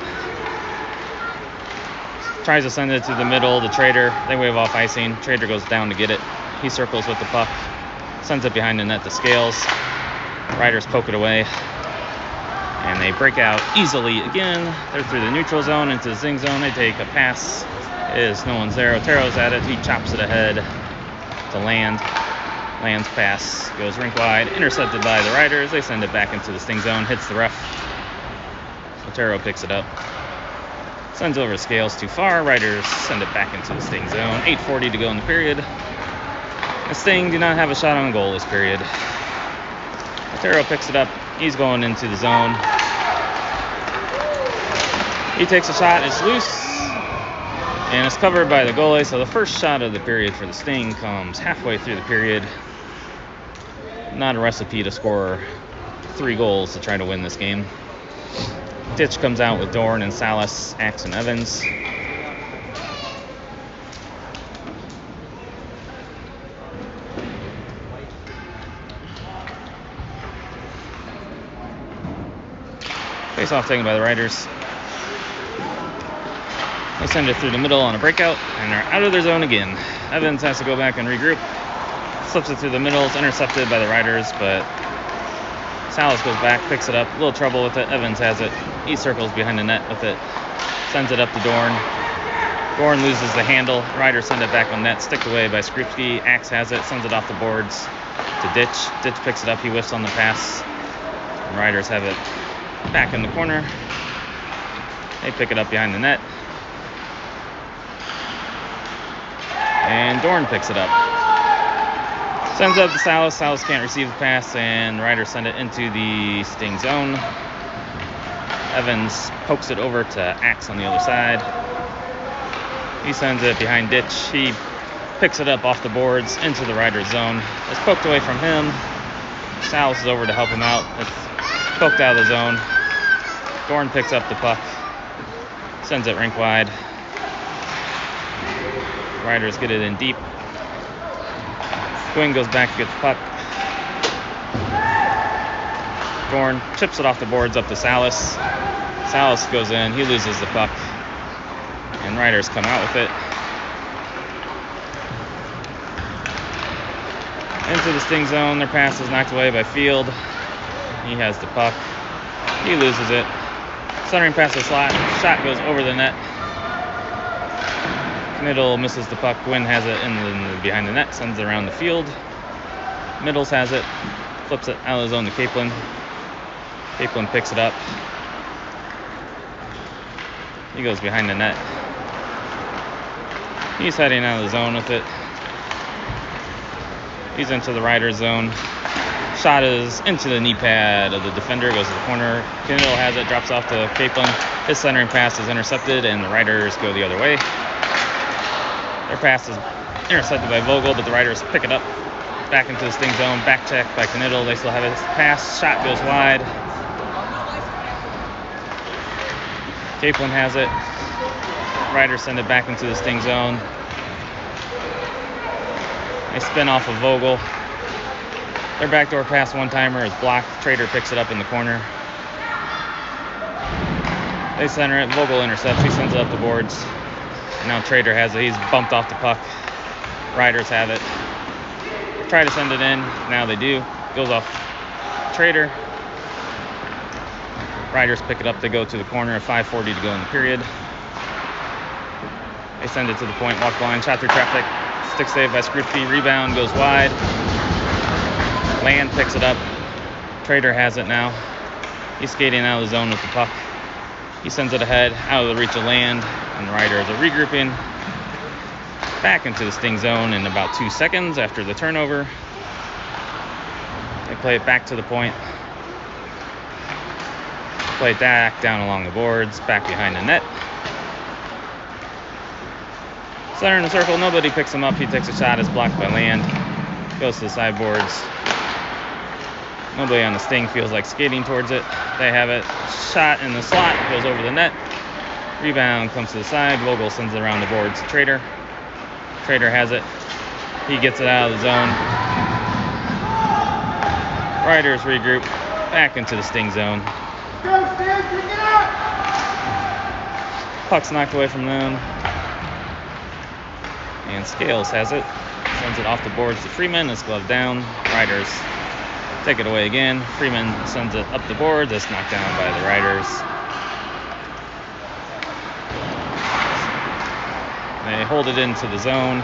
Tries to send it to the middle. The Trader, they wave off icing. Trader goes down to get it. He circles with the puck. Sends it behind the net to Scales. Riders poke it away. And they break out easily again. They're through the neutral zone into the zing zone. They take a pass. No one's there. Otero's at it. He chops it ahead to Land. Land's pass goes rink wide. Intercepted by the Riders. They send it back into the sting zone. Hits the ref. Otero picks it up. Sends over Scales too far. Riders send it back into the sting zone. 8:40 to go in the period. The Sting do not have a shot on goal this period. Otero picks it up. He's going into the zone. He takes a shot. It's loose. And it's covered by the goalie. So the first shot of the period for the Sting comes halfway through the period. Not a recipe to score 3 goals to try to win this game. Ditch comes out with Dorn and Salas, Axe, and Evans. Face off taken by the Riders. They send it through the middle on a breakout, and they're out of their zone again. Evans has to go back and regroup. Slips it through the middle. It's intercepted by the Riders, but Salas goes back, picks it up. A little trouble with it. Evans has it. He circles behind the net with it. Sends it up to Dorn. Dorn loses the handle. Riders send it back on net. Sticked away by Skripski. Axe has it. Sends it off the boards to Ditch. Ditch picks it up. He whiffs on the pass. And Riders have it back in the corner. They pick it up behind the net. And Dorn picks it up. Sends it up to Salas. Salas can't receive the pass, and Riders send it into the sting zone. Evans pokes it over to Axe on the other side. He sends it behind Ditch. He picks it up off the boards into the Riders zone. It's poked away from him. Salas is over to help him out. It's poked out of the zone. Dorn picks up the puck. Sends it rink wide. Riders get it in deep. Gwynn goes back to get the puck. Dorn chips it off the boards up to Salas. Salas goes in. He loses the puck. And Riders come out with it. Into the sting zone. Their pass is knocked away by Field. He has the puck. He loses it. Centering pass to slot. Shot goes over the net. Knittel misses the puck. Gwynn has it behind the net. Sends it around the field. Middles has it. Flips it out of the zone to Capelin. Capelin picks it up. He goes behind the net. He's heading out of the zone with it. He's into the Riders zone. Shot is into the knee pad of the defender. Goes to the corner. Knittel has it. Drops off to Capelin. His centering pass is intercepted, and the Riders go the other way. Their pass is intercepted by Vogel, but the Riders pick it up. Back into the sting zone. Back check by Knittel. They still have his pass. Shot goes wide. Capelin has it. Riders send it back into the sting zone. They spin off of Vogel. Their backdoor pass one-timer is blocked. Trader picks it up in the corner. They center it. Vogel intercepts. He sends it up the boards. And now Trader has it. He's bumped off the puck. Riders have it. Try to send it in. Now they do. Goes off Trader. Riders pick it up. They go to the corner. 5:40 to go in the period. They send it to the point. Walk the line. Shot through traffic. Stick save by Skripke. Rebound goes wide. Land picks it up. Trader has it now. He's skating out of the zone with the puck. He sends it ahead, out of the reach of Land, and the Riders are regrouping. Back into the sting zone in about 2 seconds after the turnover. They play it back to the point. Play it back down along the boards, back behind the net. Center in the circle, nobody picks him up. He takes a shot, is blocked by Land. Goes to the sideboards. Nobody on the sting feels like skating towards it. They have it. Shot in the slot, goes over the net. Rebound comes to the side. Vogel sends it around the boards to Trader. Trader has it. He gets it out of the zone. Riders regroup back into the sting zone. Puck's knocked away from them. And Scales has it. Sends it off the boards to Freeman. It's gloved down. Riders take it away again. Freeman sends it up the board. It's knocked down by the Riders. They hold it into the zone.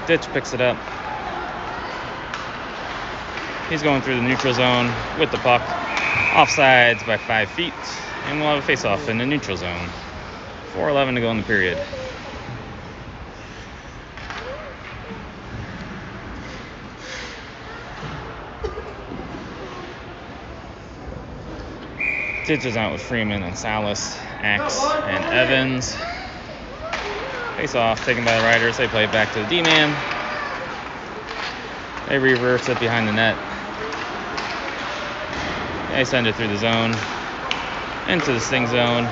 Ditch picks it up. He's going through the neutral zone with the puck. Offsides by 5 feet. And we'll have a face-off in the neutral zone. 4:11 to go in the period. Ditch is out with Freeman and Salas, Axe, and Evans. Face off, taken by the Riders. They play it back to the D-man. They reverse it behind the net. They send it through the zone, into the sting zone.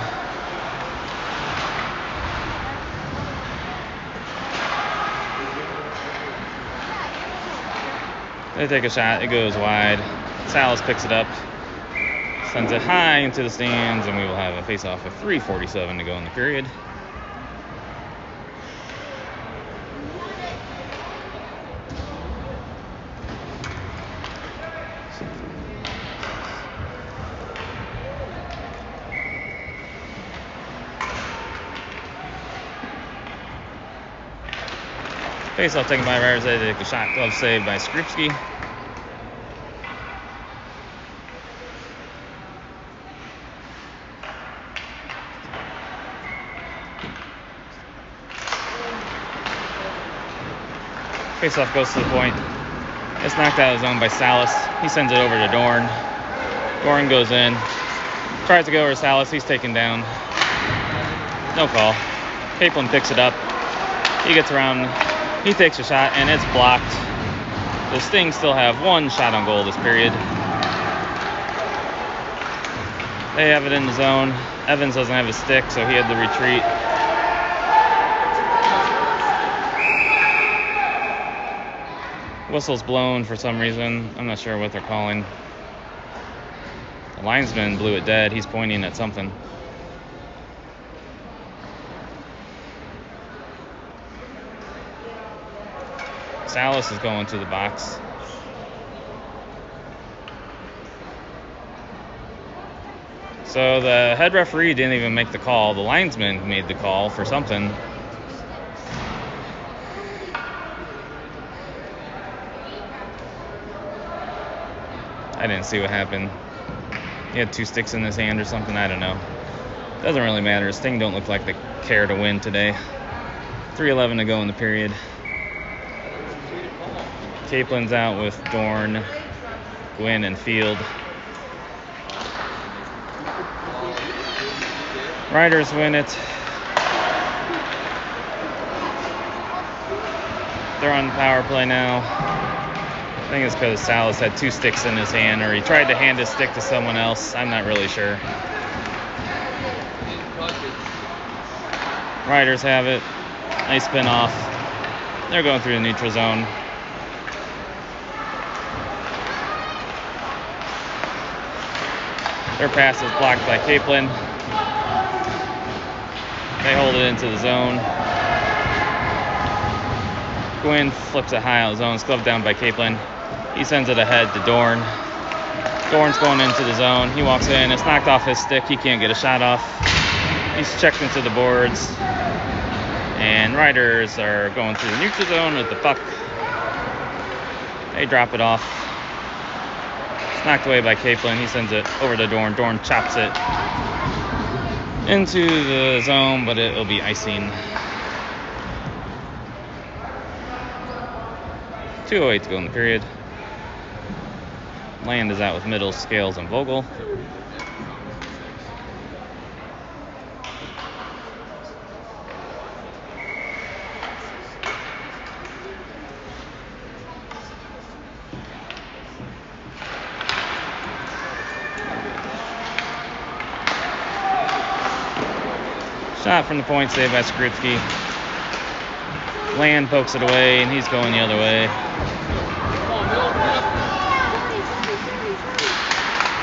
They take a shot, it goes wide. Salas picks it up. Sends it high into the stands, and we will have a face-off of 3:47 to go in the period. Face-off taken by Riders. They take a shot. Glove saved by Skripke. Face-off goes to the point. It's knocked out of the zone by Salas. He sends it over to Dorn. Dorn goes in. Tries to go over to Salas. He's taken down. No call. Capelin picks it up. He gets around. He takes a shot, and it's blocked. The Sting still have one shot on goal this period. They have it in the zone. Evans doesn't have his stick, so he had to retreat. Whistle's blown for some reason. I'm not sure what they're calling. The linesman blew it dead. He's pointing at something. Salas is going to the box. So the head referee didn't even make the call. The linesman made the call for something. I didn't see what happened. He had 2 sticks in his hand or something. I don't know. Doesn't really matter. His thing don't look like they care to win today. 3:11 to go in the period. Caplin's out with Dorn, Gwynn, and Field. Riders win it. They're on power play now. I think it's because Salas had 2 sticks in his hand, or he tried to hand his stick to someone else. I'm not really sure. Riders have it. Nice spin off. They're going through the neutral zone. Their pass is blocked by Caplin. They hold it into the zone. Gwynn flips it high out of zone. It's gloved down by Caplin. He sends it ahead to Dorn. Dorn's going into the zone. He walks in. It's knocked off his stick. He can't get a shot off. He's checked into the boards. And Riders are going through the neutral zone with the puck. They drop it off. It's knocked away by Caplin. He sends it over to Dorn. Dorn chops it into the zone, but it'll be icing. 2:08 to go in the period. Land is out with Middle, Scales, and Vogel. Shot from the point, saved by Skripski. Land pokes it away, and he's going the other way.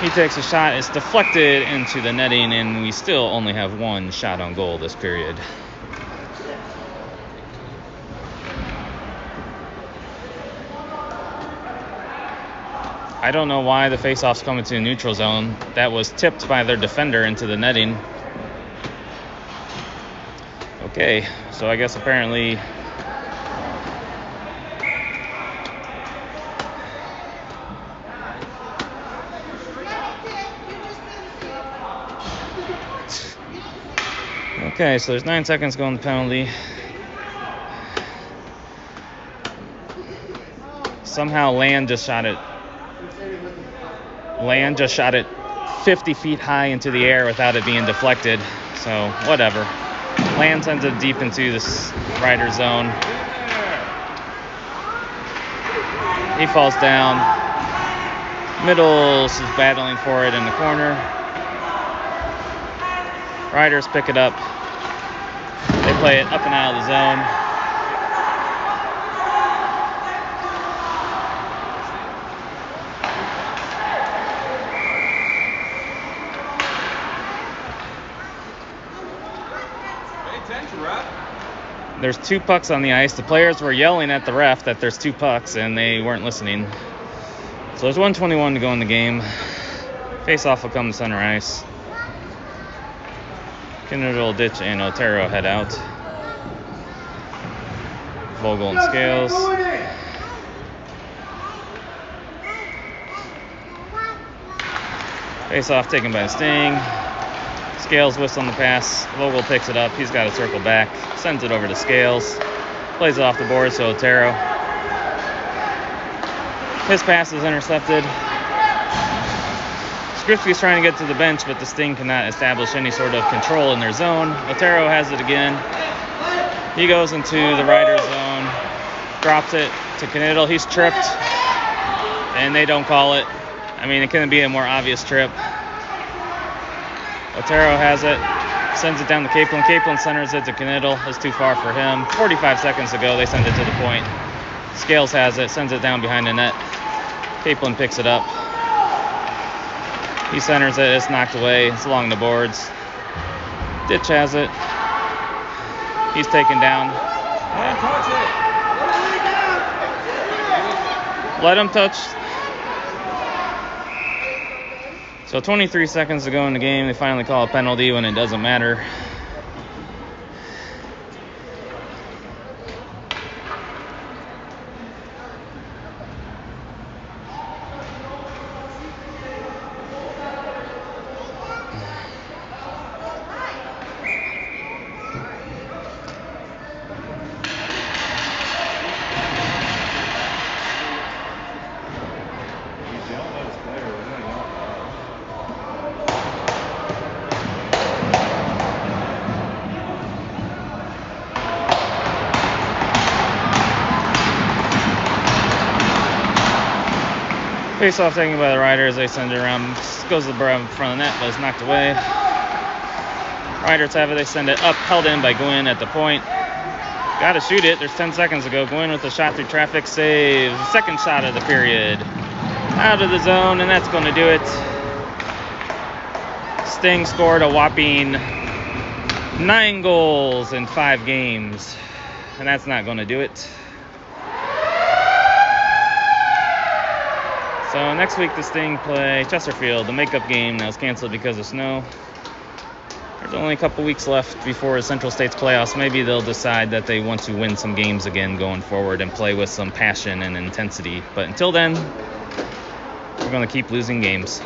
He takes a shot. It's deflected into the netting, and we still only have 1 shot on goal this period. I don't know why the faceoff's coming to the neutral zone. That was tipped by their defender into the netting. Okay, so I guess apparently okay, so there's 9 seconds to go on the penalty. Somehow Land just shot it 50 feet high into the air without it being deflected. So whatever. Land sends it deep into this rider zone. He falls down. Middles is battling for it in the corner. Riders pick it up. They play it up and out of the zone. There's 2 pucks on the ice. The players were yelling at the ref that there's 2 pucks, and they weren't listening. So there's 1:21 to go in the game. Face-off will come to center ice. Kennedy, Ditch, and Otero head out. Vogel and Scales. Face-off taken by Sting. Scales whistling the pass. Vogel picks it up. He's got to circle back. Sends it over to Scales. Plays it off the board, so Otero. His pass is intercepted. Skripski's trying to get to the bench, but the Sting cannot establish any sort of control in their zone. Otero has it again. He goes into the rider zone. Drops it to Knittel. He's tripped. And they don't call it. I mean, it couldn't be a more obvious trip. Otero has it, sends it down to Caplin. Caplin centers it to Knittel. It's too far for him. 45 seconds to go, they send it to the point. Scales has it, sends it down behind the net. Caplin picks it up. He centers it, it's knocked away. It's along the boards. Ditch has it. He's taken down. Let him touch. So 23 seconds to go in the game. They finally call a penalty when it doesn't matter. Face off taken by the Riders. They send it around. Goes to the front of the net, but it's knocked away. Riders have it. They send it up, held in by Gwynn at the point. Got to shoot it. There's 10 seconds to go. Gwynn with a shot through traffic. Save. Second shot of the period. Out of the zone, and that's going to do it. Sting scored a whopping 9 goals in 5 games, and that's not going to do it. So next week the Sting play Chesterfield, the makeup game that was canceled because of snow. There's only a couple weeks left before Central State's playoffs. Maybe they'll decide that they want to win some games again going forward and play with some passion and intensity. But until then, we're going to keep losing games.